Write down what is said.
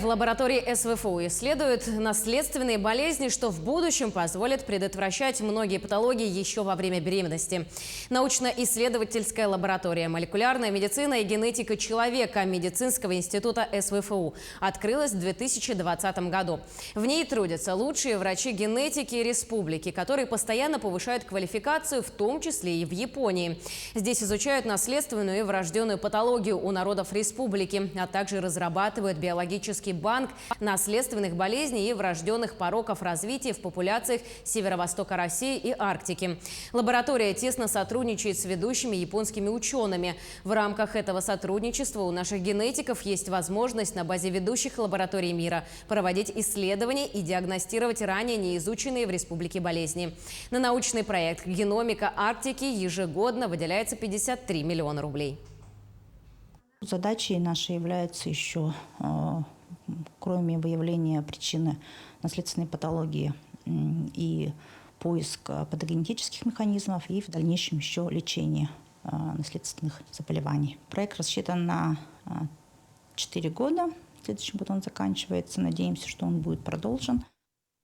в лаборатории СВФУ исследуют наследственные болезни, что в будущем позволит предотвращать многие патологии еще во время беременности. Научно-исследовательская лаборатория «Молекулярная медицина и генетика человека» Медицинского института СВФУ открылась в 2020 году. В ней трудятся лучшие врачи генетики республики, которые постоянно повышают квалификацию, в том числе и в Японии. Здесь изучают наследственную и врожденную патологию у народов республики, а также разрабатывают биологический банк наследственных болезней и врожденных пороков развития в популяциях северо-востока России и Арктики. Лаборатория тесно сотрудничает с ведущими японскими учеными. В рамках этого сотрудничества у наших генетиков есть возможность на базе ведущих лабораторий мира проводить исследования и диагностировать ранее неизученные в республике болезни. На научный проект «Геномика Арктики» ежегодно выделяется 53 миллиона рублей. Задачей нашей является еще, кроме выявления причины наследственной патологии и поиска патогенетических механизмов, и в дальнейшем еще лечение наследственных заболеваний. Проект рассчитан на 4 года. В следующем году он заканчивается. Надеемся, что он будет продолжен.